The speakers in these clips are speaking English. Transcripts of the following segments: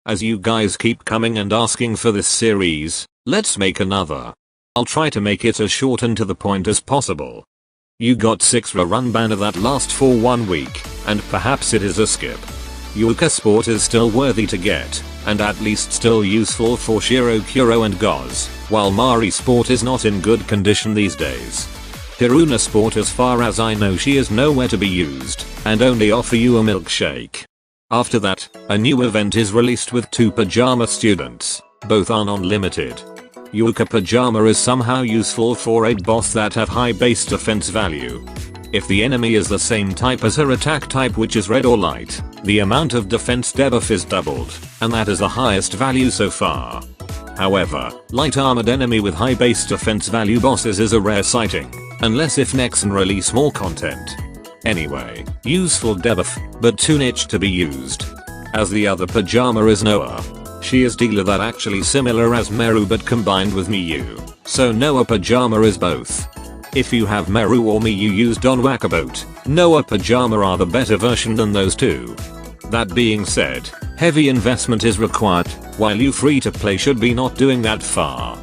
As you guys keep coming and asking for this series, let's make another. I'll try to make it as short and to the point as possible. You got 6 Rerun banner that last for 1 week, and perhaps it is a skip. T.Yuuka Sport is still worthy to get, and at least still useful for Shiro Kuro and Goz, while Mari Sport is not in good condition these days. Hiruna Sport, as far as I know, she is nowhere to be used, and only offer you a milkshake. After that, a new event is released with 2 Pajama students, both are non-limited. T.Yuuka Pajama is somehow useful for 8 boss that have high base defense value. If the enemy is the same type as her attack type, which is red or light, the amount of defense debuff is doubled, and that is the highest value so far. However, light armored enemy with high base defense value bosses is a rare sighting, unless if Nexon release more content. Anyway, useful debuff, but too niche to be used. As the other Pajama is Noah. She is dealer that actually similar as Meru but combined with Miyu, so Noah Pajama is both. If you have Meru or Miyu used on Wackaboat, Noah Pajama are the better version than those two. That being said, heavy investment is required, while you free to play should be not doing that far.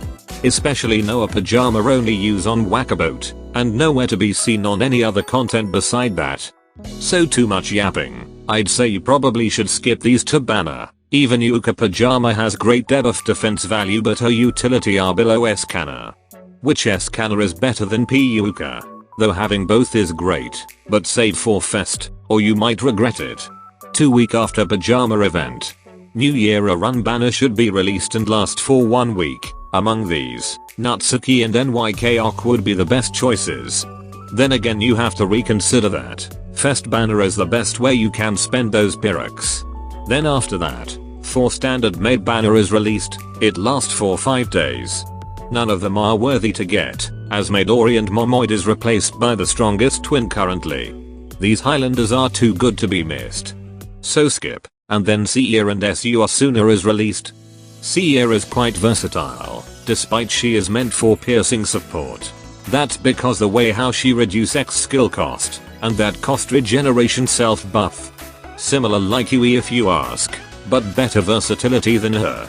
Especially Noah Pajama only use on Wackaboat, and nowhere to be seen on any other content beside that. So too much yapping, I'd say you probably should skip these to banner. Even T.Yuuka Pajama has great debuff defense value, but her utility are below S-Canner. Which S-Canner is better than T.Yuuka? Though having both is great, but save for Fest, or you might regret it. 2 weeks after Pajama event. New Year Rerun banner should be released and last for 1 week. Among these, Natsuki and NY.Kayoko would be the best choices. Then again, you have to reconsider that Fest banner is the best way you can spend those Pyrex. Then after that, 4 standard maid banner is released. It lasts for 5 days. None of them are worthy to get, as Midori and Momoid is replaced by the strongest twin currently. These Highlanders are too good to be missed. So skip, and then Seia and Asuna is released. Seia is quite versatile, despite she is meant for piercing support. That's because the way how she reduce X skill cost, and that cost regeneration self buff. Similar like Yui if you ask, but better versatility than her.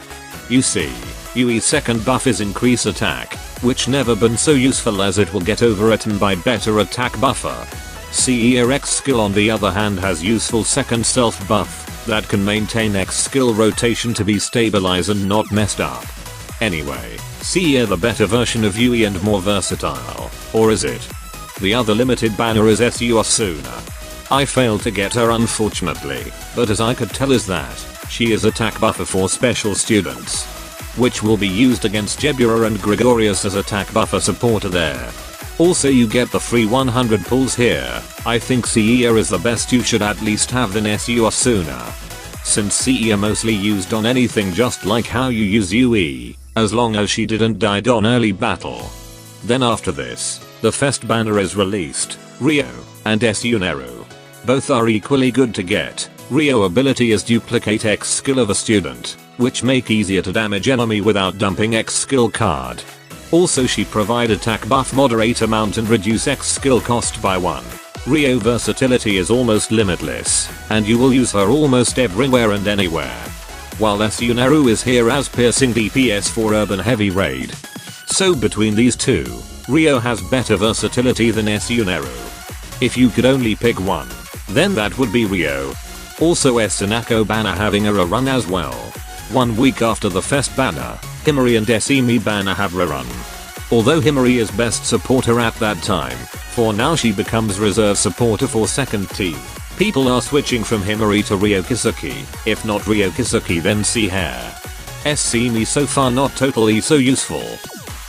You see, Yui's second buff is increase attack, which never been so useful as it will get overwritten by better attack buffer. Seia X skill on the other hand has useful second self buff, that can maintain X skill rotation to be stabilized and not messed up. Anyway, Seia the better version of Yui and more versatile, or is it? The other limited banner is SU.Asuna. I failed to get her unfortunately, but as I could tell is that, she is attack buffer for special students. Which will be used against Jebura and Gregorius as attack buffer supporter there. Also you get the free 100 pulls here. I think Seia is the best you should at least have than SU.Asuna. Since Seia mostly used on anything just like how you use Yui, as long as she didn't die on early battle. Then after this, the Fest banner is released, Rio and SU.Neru. Both are equally good to get. Rio ability is duplicate X skill of a student, which make easier to damage enemy without dumping X skill card. Also she provide attack buff moderate amount and reduce X skill cost by 1. Rio versatility is almost limitless, and you will use her almost everywhere and anywhere. While SU.Neru is here as piercing DPS for urban heavy raid. So between these two, Rio has better versatility than SU.Neru. If you could only pick one, then that would be Rio. Also S.N.A.K.O banner having a rerun as well. 1 week after the Fest banner, Himari and SE.Me banner have rerun. Although Himari is best supporter at that time, for now she becomes reserve supporter for second team. People are switching from Himari to Ryokisuke, if not Ryokisuke then C.Hare. SE.Me so far not totally so useful.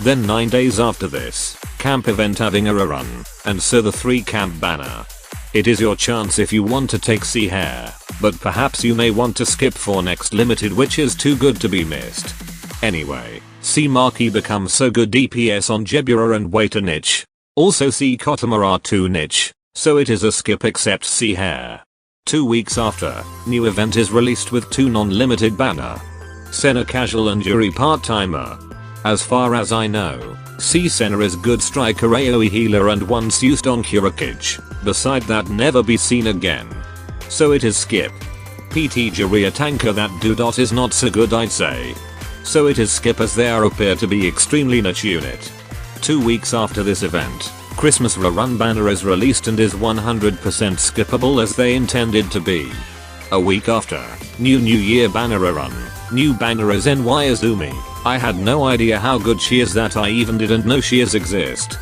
Then 9 days after this, camp event having a rerun, and so the 3 camp banner. It is your chance if you want to take C.Hare, but perhaps you may want to skip for next limited, which is too good to be missed. Anyway, C. Maki becomes so good DPS on Jebura and Waiter niche. Also C. Kotama are too niche, so it is a skip except C.Hare. 2 weeks after, new event is released with 2 non-limited banner. Senna casual and Yuri part-timer. As far as I know, Senna is good striker AoE healer and once used on Kurokichi, beside that never be seen again. So it is skip. PT Jiraiya tanker that do dot is not so good I'd say. So it is skip as they appear to be extremely niche unit. 2 weeks after this event, Christmas Rerun banner is released and is 100% skippable as they intended to be. A week after, New Year banner Rerun, new banner is NY Azumi. I had no idea how good she is that I even didn't know she exist.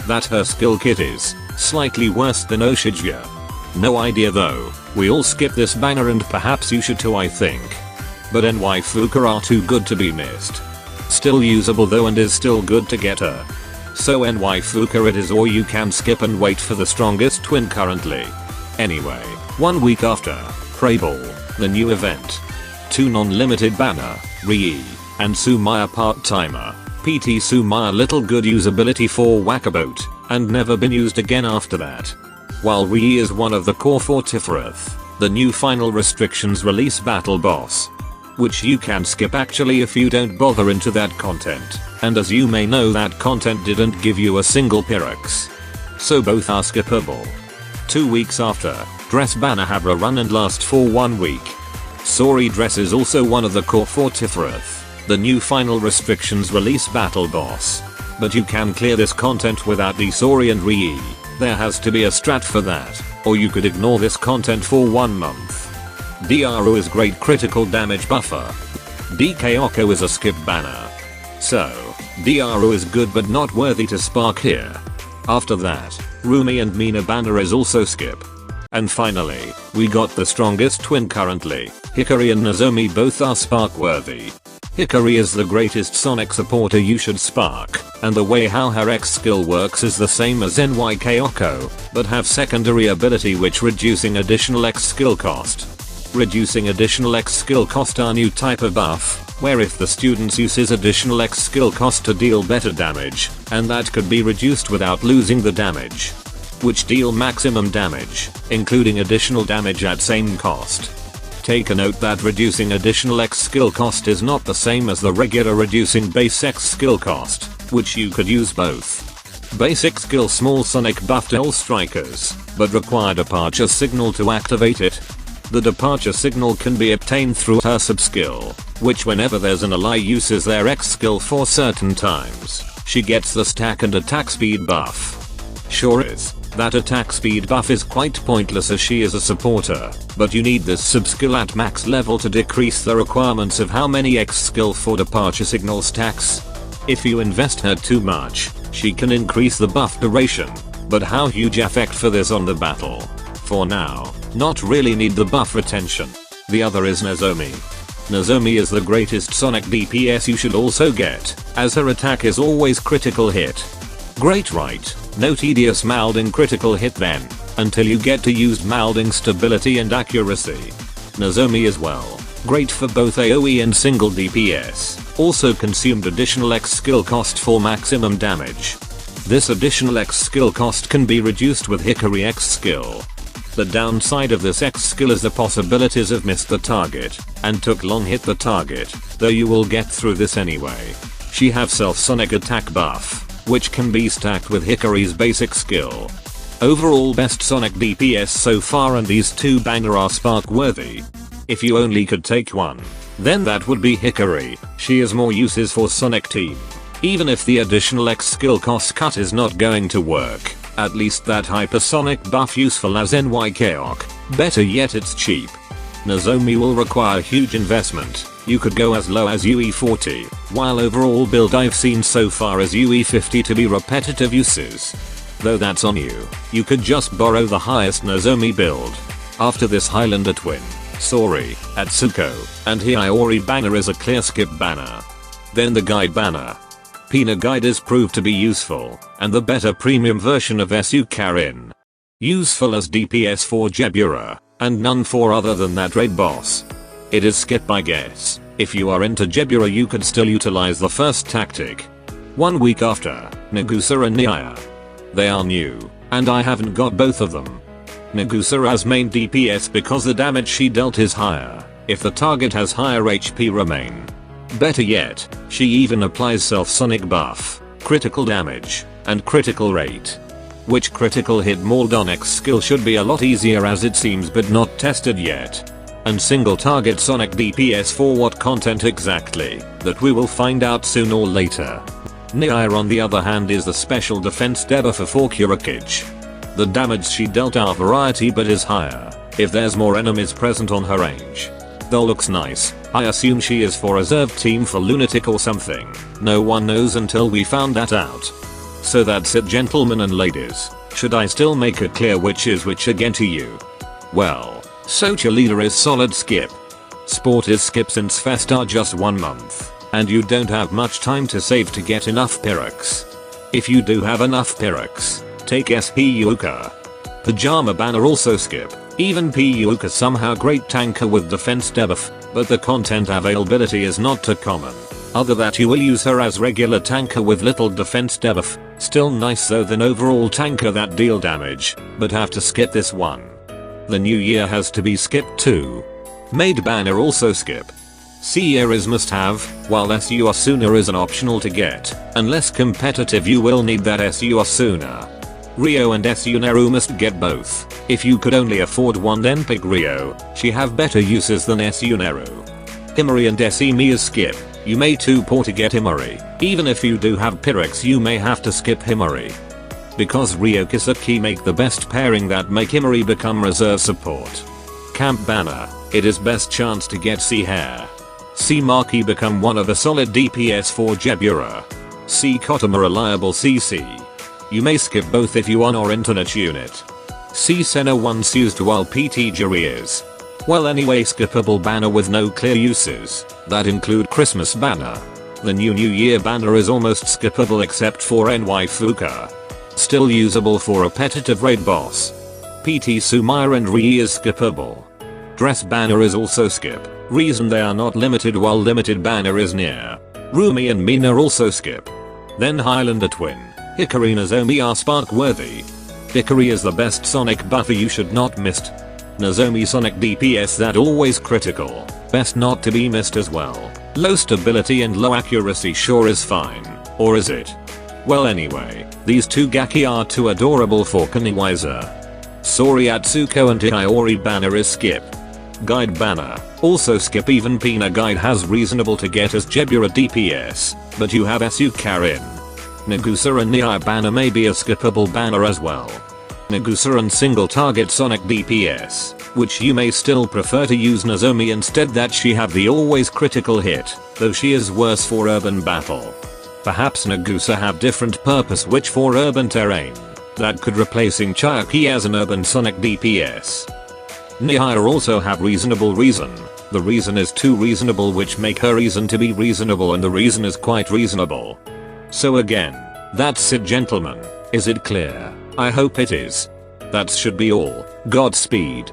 That her skill kit is slightly worse than Oshijuya. No idea though, we all skip this banner and perhaps you should too I think. But NY.Fuuka are too good to be missed. Still usable though and is still good to get her. So NY.Fuuka it is or you can skip and wait for the strongest twin currently. Anyway, 1 week after, Pray Ball, the new event. 2 non-limited banner, Rei and Sumire part-timer. PT Sumire little good usability for Wackabout, and never been used again after that. While Rei is one of the core for Tiferet, the new final restrictions release battle boss. Which you can skip actually if you don't bother into that content, and as you may know that content didn't give you a single Pyrex. So both are skippable. 2 weeks after, dress banner have a run and last for 1 week. Saori dress is also one of the core for Tiferet, the new final restrictions release battle boss. But you can clear this content without the Saori and Rei. There has to be a strat for that, or you could ignore this content for 1 month. Rerun is great critical damage buffer. N.Y.Kayoko is a skip banner. So, Rerun is good but not worthy to spark here. After that, Rumi and Mina banner is also skip. And finally, we got the strongest twin currently, Hikari and Nozomi both are spark worthy. Hikari is the greatest Sonic supporter you should spark, and the way how her X skill works is the same as NY.Kayoko, but have secondary ability which reducing additional X skill cost. Reducing additional X skill cost are new type of buff, where if the student uses additional X skill cost to deal better damage, and that could be reduced without losing the damage. Which deal maximum damage, including additional damage at same cost. Take a note that reducing additional X skill cost is not the same as the regular reducing base X skill cost, which you could use both. Basic skill small Sonic buff to all strikers, but require departure signal to activate it. The departure signal can be obtained through her sub-skill, which whenever there's an ally uses their X skill for certain times, she gets the stack and attack speed buff. Sure is, that attack speed buff is quite pointless as she is a supporter, but you need this sub-skill at max level to decrease the requirements of how many X skill for departure signal stacks. If you invest her too much, she can increase the buff duration, but how huge effect for this on the battle? For now, not really need the buff retention. The other is Nozomi. Nozomi is the greatest Sonic DPS you should also get, as her attack is always critical hit. Great right, no tedious moulding critical hit then, until you get to use moulding stability and accuracy. Nozomi as well, great for both AoE and single DPS, also consumed additional X skill cost for maximum damage. This additional X skill cost can be reduced with Hikari X skill. The downside of this X skill is the possibilities of missed the target, and took long hit the target, though you will get through this anyway. She have self Sonic attack buff, which can be stacked with Hikari's basic skill. Overall best Sonic DPS so far and these two banger are spark worthy. If you only could take one, then that would be Hikari, she has more uses for Sonic Team. Even if the additional X skill cost cut is not going to work, at least that hypersonic buff useful as NY.Kayoko, better yet it's cheap. Nozomi will require huge investment, you could go as low as UE40, while overall build I've seen so far is UE50 to be repetitive uses. Though that's on you, you could just borrow the highest Nozomi build. After this Highlander twin, Saori, Atsuko, and Himari banner is a clear skip banner. Then the guide banner. Pina guide is proved to be useful, and the better premium version of SU.Neru. Useful as DPS for Jebura, and none for other than that raid boss. It is skip I guess, if you are into Jebura you could still utilize the first tactic. 1 week after, Nagusa and Niya. They are new, and I haven't got both of them. Nagusa has main DPS because the damage she dealt is higher, if the target has higher HP remain. Better yet, she even applies self-sonic buff, critical damage, and critical rate. Which critical hit mold on X skill should be a lot easier as it seems but not tested yet. and single target Sonic DPS for what content exactly, that we will find out soon or later. Niya on the other hand is the special defense debuff for Kurakage. The damage she dealt are variety but is higher if there's more enemies present on her range. Though looks nice, I assume she is for reserve team for Lunatic or something. No one knows until we found that out. So that's it, gentlemen and ladies. Should I still make it clear which is which again to you? Well, Socha leader is solid skip. Sport is skip since Fest are just 1 month, and you don't have much time to save to get enough Pyrex. If you do have enough Pyrex, take T.Yuuka. Pajama banner also skip. Even T.Yuuka somehow great tanker with defense debuff, but the content availability is not too common. Other that you will use her as regular tanker with little defense debuff. Still nice though than overall tanker that deal damage, but have to skip this one. The new year has to be skipped too. Maid banner also skip. C.Hare is must have, while SU.Asuna is an optional to get. Unless competitive you will need that SU.Asuna. Rei and SU.Neru must get both. If you could only afford one then pick Rei, she have better uses than SU.Neru. Himari and SU.Miya skip. You may too poor to get Himari. Even if you do have Pyrex you may have to skip Himari. Because Ryo Kisaki make the best pairing that make Himari become reserve support. Camp banner, it is best chance to get C.Hare. C. Maki become one of a solid DPS for Jebura. C. Kotama reliable CC. You may skip both if you on or internet unit. C. Senna once used while PT Jury is. Well anyway, skippable banner with no clear uses, that include Christmas banner. The New Year banner is almost skippable except for NY.Fuuka. Still usable for repetitive raid boss. PT Sumire and Rei is skippable. Dress banner is also skip, reason they are not limited while limited banner is near. Rumi and Mina also skip. Then Highlander twin, Hikari and Nozomi are spark worthy. Hikari is the best Sonic buffer you should not miss. Nozomi Sonic DPS that always critical, best not to be missed as well. Low stability and low accuracy sure is fine, or is it? Well anyway, these two Gaki are too adorable for Kaniwiser. Saori Atsuko and Hikari banner is skip. Guide banner, also skip. Even Pina guide has reasonable to get as Jebura DPS, but you have SU.Kare in. Nagusa and Niya banner may be a skippable banner as well. Nagusa and single target Sonic DPS, which you may still prefer to use Nozomi instead that she have the always critical hit, though she is worse for urban battle. Perhaps Nagusa have different purpose which for urban terrain, that could replacing Chayaki as an urban Sonic DPS. Niya also have reasonable reason, the reason is too reasonable which make her reason to be reasonable and the reason is quite reasonable. So again, that's it gentlemen, is it clear? I hope it is. That should be all, Godspeed.